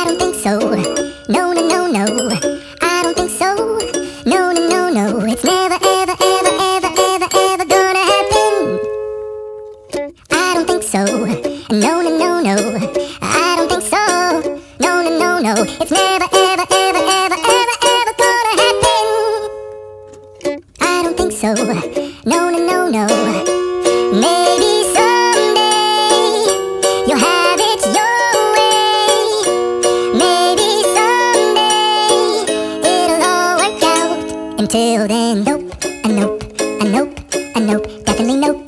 I don't think so. No, no, no, no. I don't think so. No, no, no, no. It's never, ever, ever, ever, ever, ever gonna happen. I don't think so. No, no, no, no. I don't think so. No, no, no, no. It's never, ever, ever, ever, ever, ever gonna happen. I don't think so. No, no, no, no. Maybe someday you'll have it your way. Maybe someday it'll all work out. Until then, nope, a nope, a nope, a nope, definitely nope.